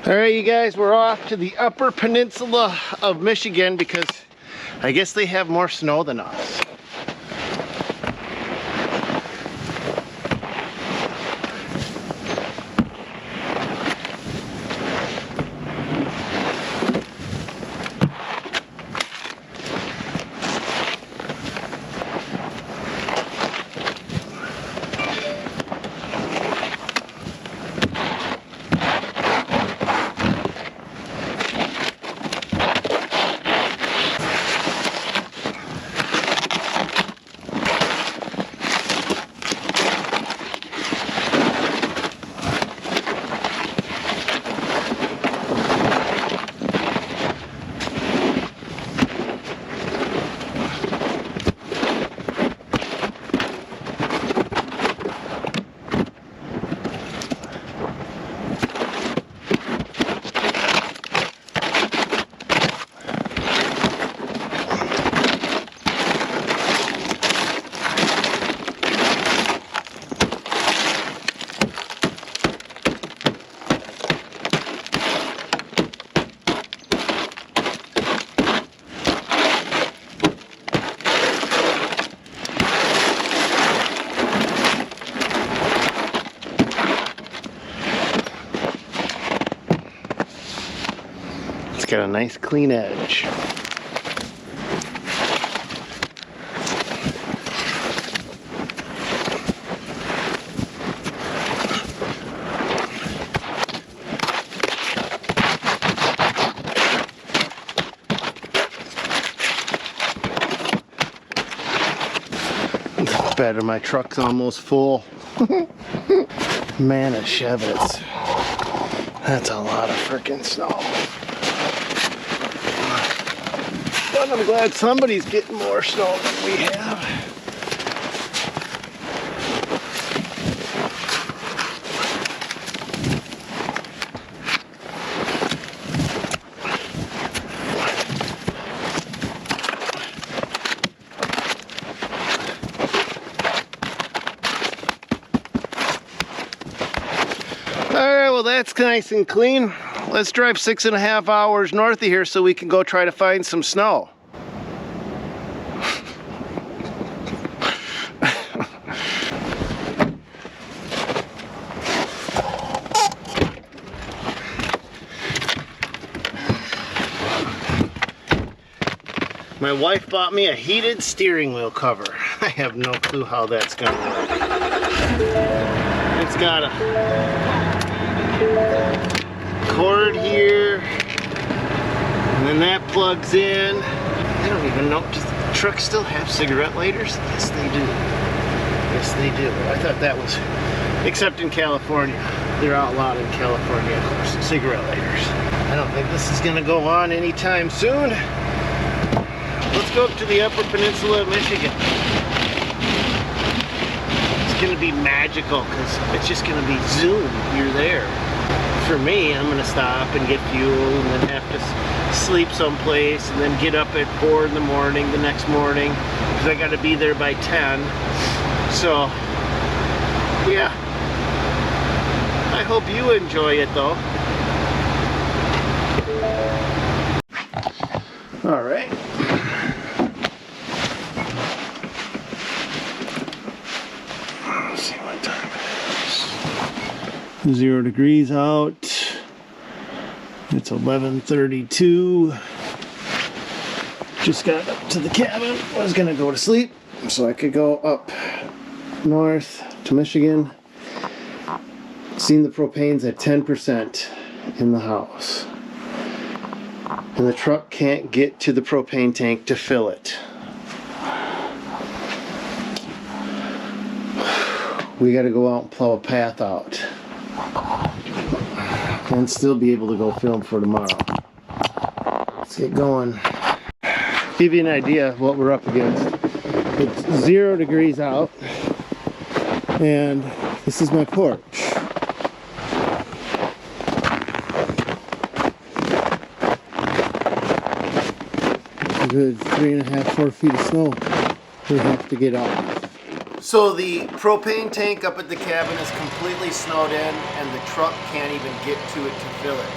Alright, you guys, we're off to the upper peninsula of Michigan because I guess they have more snow than us. It's got a nice clean edge. It's better, my truck's almost full. Man, a Chevette. That's a lot of freaking snow. But I'm glad somebody's getting more snow than we have. Alright, well that's nice and clean. Let's drive 6.5 hours north of here so we can go try to find some snow. My wife bought me a heated steering wheel cover. I have no clue how that's gonna work. It's got a cord here, and then that plugs in. I don't even know, does the truck still have cigarette lighters? Yes, they do. Yes, they do. I thought that was, except in California. They're outlawed in California, of course, cigarette lighters. I don't think this is gonna go on anytime soon. Let's go up to the upper peninsula of Michigan. It's gonna be magical because it's just gonna be zoom, you're there. For me, I'm gonna stop and get fuel and then have to sleep someplace and then get up at 4 in the morning the next morning because I gotta be there by 10. So, yeah. I hope you enjoy it though. All right. Let's see what time it is. 0 degrees out. It's 11:32. Just got up to the cabin. I was gonna go to sleep so I could go up north to Michigan. Seen the propane's at 10% in the house. And the truck can't get to the propane tank to fill it. We gotta go out and plow a path out. And still be able to go film for tomorrow. Let's get going. Give you an idea of what we're up against. It's 0 degrees out. And this is my porch. A good 3.5, 4 feet of snow we have to get off. So the propane tank up at the cabin is completely snowed in and the truck can't even get to it to fill it.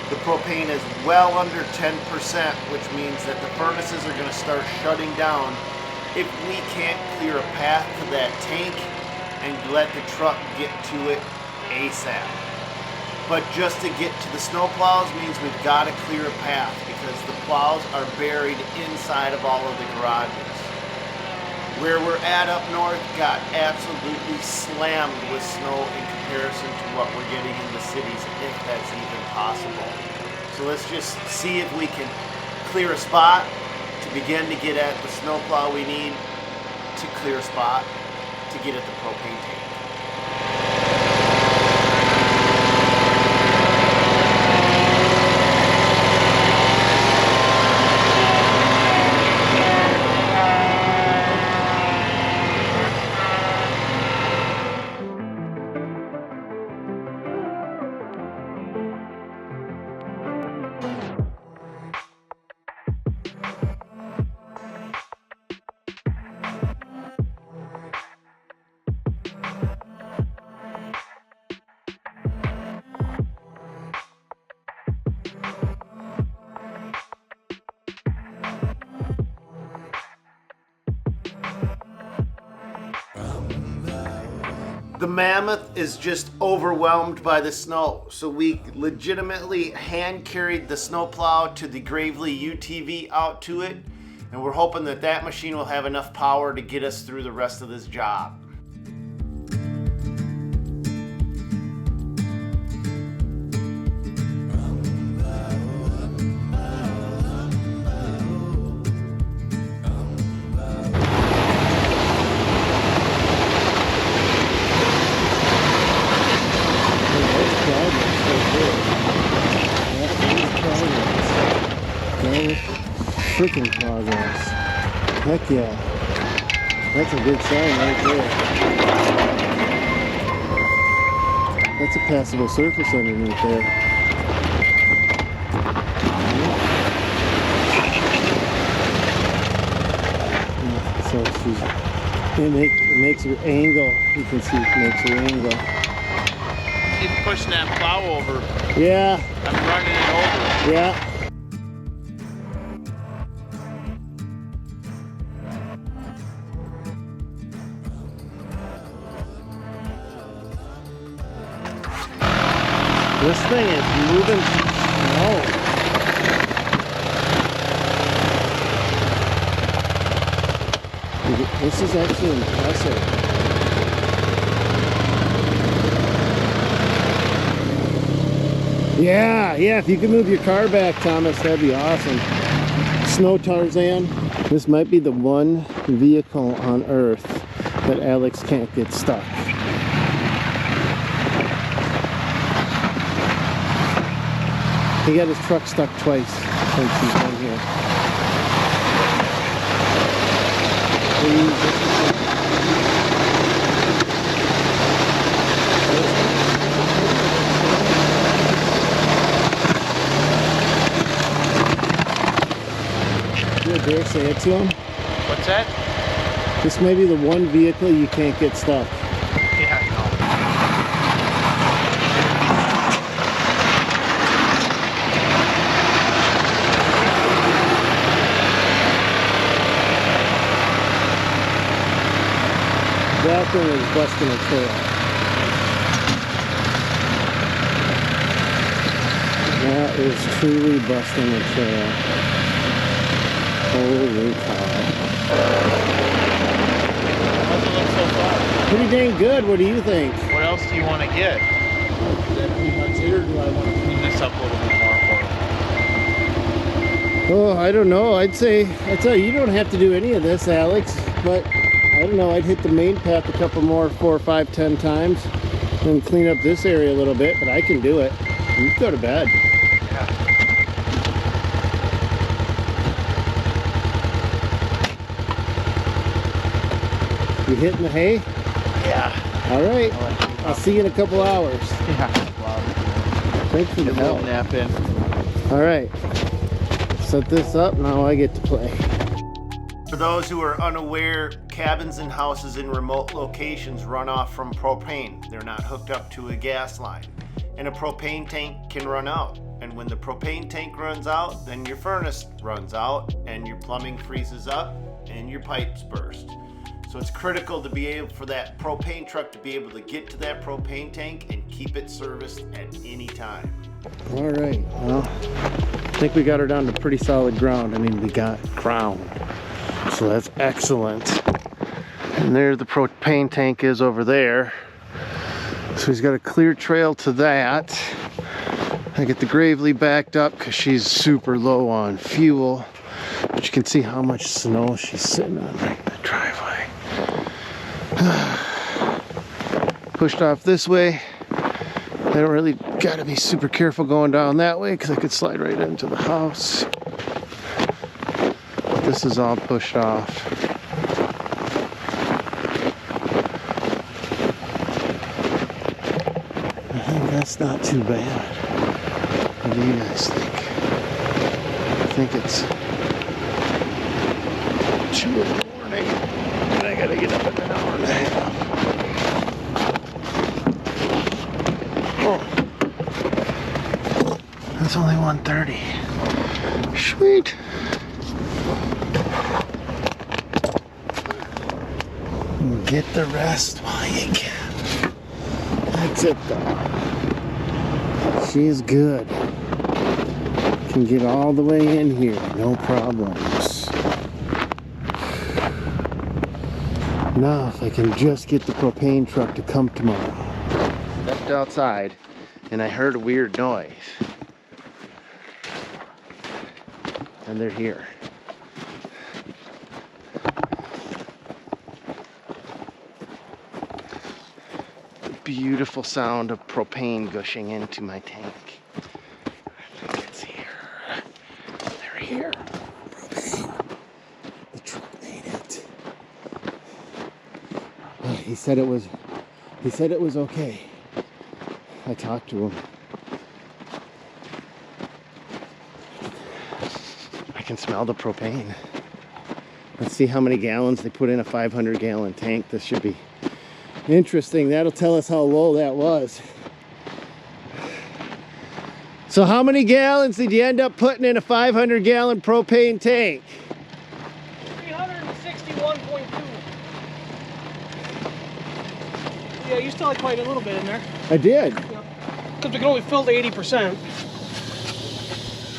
The propane is well under 10%, which means that the furnaces are going to start shutting down if we can't clear a path to that tank and let the truck get to it ASAP. But just to get to the snow plows means we've got to clear a path because the plows are buried inside of all of the garages. Where we're at up north got absolutely slammed with snow in comparison to what we're getting in the cities, if that's even possible. So let's just see if we can clear a spot to begin to get at the snow plow we need to clear a spot to get at the propane tank. The Mammoth is just overwhelmed by the snow, so we legitimately hand carried the snow plow to the Gravely UTV out to it, and we're hoping that that machine will have enough power to get us through the rest of this job. Freaking progress. Heck yeah. That's a good sign right there. That's a passable surface underneath there. So it makes her angle. You can see it makes her angle. Keep pushing that plow over. Yeah. I'm running it over. Yeah. This thing is moving slow. This is actually impressive. Yeah, if you could move your car back, Thomas, that'd be awesome. Snow Tarzan. This might be the one vehicle on Earth that Alex can't get stuck. He got his truck stuck twice since he's been here. You dare say it to him? What's that? This may be the one vehicle you can't get stuck. Yeah, I know. That thing is busting a trail. That is truly busting a trail. Holy cow. How's it look so far? Pretty dang good. What do you think? What else do you want to get? Is that pretty much it, or do I want to Clean this up a little bit more for you. Oh, I don't know. I'd say you don't have to do any of this, Alex, but I don't know, I'd hit the main path a couple more, 4, 5, 10 times, and clean up this area a little bit, but I can do it. You can go to bed. Yeah. You hitting the hay? Yeah. All right. I'll see you in a couple hours. Yeah. Thanks for the help. Nap in. All right. Set this up, now I get to play. For those who are unaware, cabins and houses in remote locations run off from propane. They're not hooked up to a gas line. And a propane tank can run out. and when the propane tank runs out, then your furnace runs out, and your plumbing freezes up, and your pipes burst. So it's critical to be able for that propane truck to be able to get to that propane tank and keep it serviced at any time. All right, well, I think we got her down to pretty solid ground. I mean, we got ground, so that's excellent. And there the propane tank is over there. So he's got a clear trail to that. I get the Gravely backed up because she's super low on fuel. But you can see how much snow she's sitting on right in the driveway. Pushed off this way. I don't really gotta be super careful going down that way because I could slide right into the house. This is all pushed off. I think that's not too bad. What do you guys think? I think it's 2 in the morning and I gotta get up in an hour and a half. Oh, that's only 1:30. Sweet. Get the rest while you can. That's it though. She's good. Can get all the way in here, no problems. Now if I can just get the propane truck to come tomorrow. Stepped outside and I heard a weird noise. And they're here. The beautiful sound of propane gushing into my tank. I think it's here. They're here. Propane. The truck made it. He said it was okay. I talked to him. I can smell the propane. Let's see how many gallons they put in a 500-gallon tank. This should be interesting. That'll tell us how low that was. So how many gallons did you end up putting in a 500-gallon propane tank? 361.2. Yeah, you still had quite a little bit in there. I did. Yeah. Because we can only fill to 80%.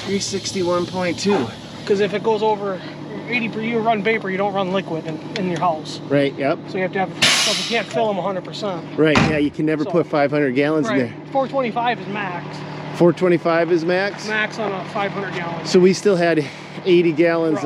361.2. Because if it goes over 80, you run vapor, you don't run liquid in your house. Right, yep. So you have to have, so you can't fill them 100%. Right, yeah, you can never put 500 gallons in there. 425 is max. 425 is max? Max on a 500 gallon. So we still had 80 gallons.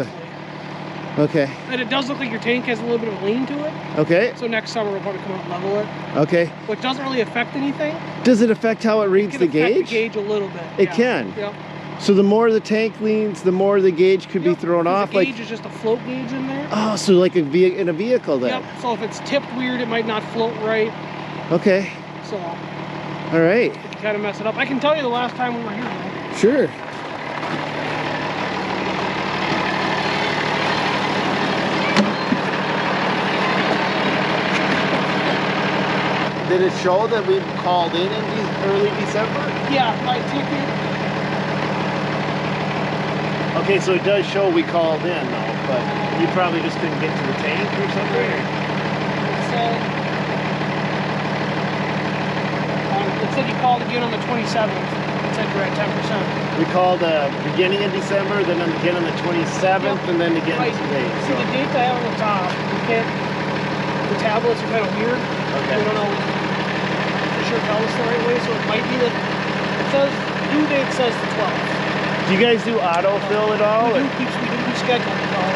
Okay. And it does look like your tank has a little bit of lean to it. Okay. So next summer we'll probably come out and level it. Okay. Which doesn't really affect anything. Does it affect how it reads the gauge? It can affect the gauge a little bit. It can? Yep. So the more the tank leans, the more the gauge could be thrown off. The gauge is just a float gauge in there. Oh, so like in a vehicle then? Yep. So if it's tipped weird, it might not float right. Okay. So. All right. It can kind of mess it up. I can tell you the last time we were here, though. Sure. Did it show that we called in early December? Yeah, my ticket. Okay, so it does show we called in though, but you probably just couldn't get to the tank or something? It said you called again on the 27th. It said you're at 10%. We called beginning of December, then again on the 27th, and then again today. See, the dates I have on the top, you can't, the tablets are kind of weird. Okay. We don't know for sure tell us the right way, so it might be that it says, due date says the 12th. Do you guys do autofill at all? We do schedule the call.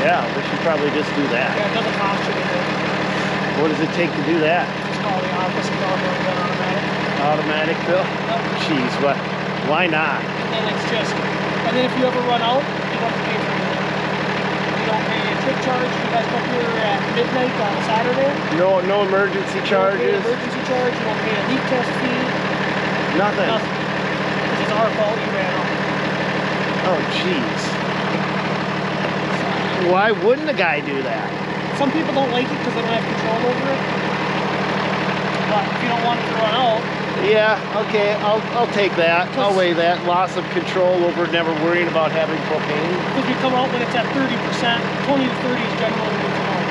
Yeah, we should probably just do that. Yeah, it doesn't cost you anything. What does it take to do that? Just call the office and tell them we're done automatic. Automatic fill? Yep. Jeez, what? Why not? And then it's just, and then if you ever run out, you don't have to pay for anything. You don't pay a trip charge. You guys come here at midnight on Saturday. No emergency charges? You don't pay an emergency charge. You don't pay a leak test fee. Nothing? Nothing. It's our fault you ran out. Oh, jeez. Why wouldn't a guy do that? Some people don't like it because they don't have control over it. But if you don't want it to run out, Yeah, okay, I'll take that. I'll weigh that. Loss of control over never worrying about having propane. If you come out when it's at 30%, 20 to 30 is generally when you come out.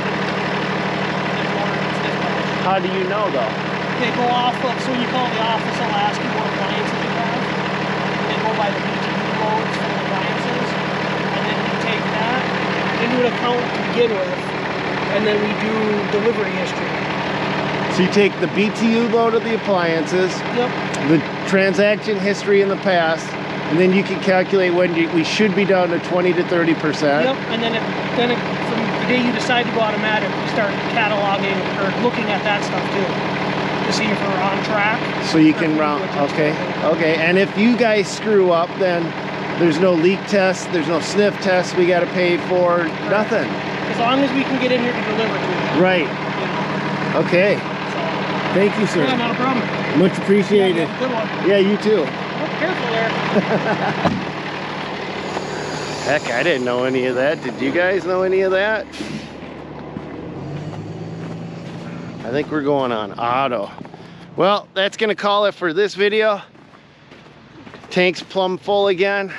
How do you know though? They go off of, so when you call the office, they'll ask you what appliances you have. They go by the BTU loads for the appliances. And then we take that into an account to begin with. And then we do delivery history. So you take the BTU load of the appliances, Yep. the transaction history in the past, and then you can calculate when we should be down to 20 to 30%. Yep, and then from the day you decide to go automatic, we start cataloging or looking at that stuff too, to see if we're on track. So you can round, okay, and if you guys screw up, then there's no leak test, there's no sniff test we got to pay for, nothing. As long as we can get in here to deliver to you. Right. You know? Okay. Thank you, sir. Yeah, not a problem. Much appreciated. Yeah, good one. Yeah, you too. Oh, careful there. Heck, I didn't know any of that. Did you guys know any of that? I think we're going on auto. Well, that's gonna call it for this video. Tank's plumb full again.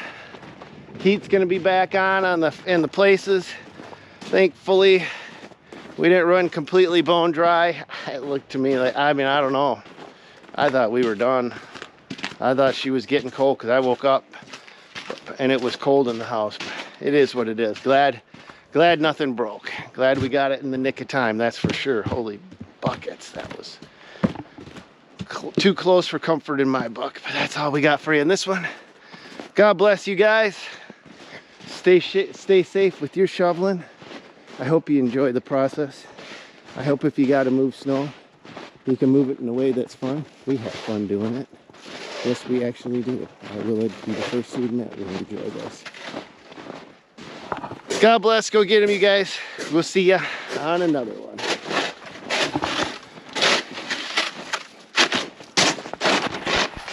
Heat's gonna be back on in the places. Thankfully, we didn't run completely bone dry. It looked to me like, I mean, I don't know. I thought we were done. I thought she was getting cold because I woke up and it was cold in the house. It is what it is. Glad nothing broke. Glad we got it in the nick of time, that's for sure. Holy buckets, that was too close for comfort in my book. But that's all we got for you in this one. God bless you guys. Stay safe with your shoveling. I hope you enjoy the process. I hope if you got to move snow, you can move it in a way that's fun. We have fun doing it. Yes, we actually do. I will be the first to admit we enjoy this. God bless. Go get them, you guys. We'll see ya on another one.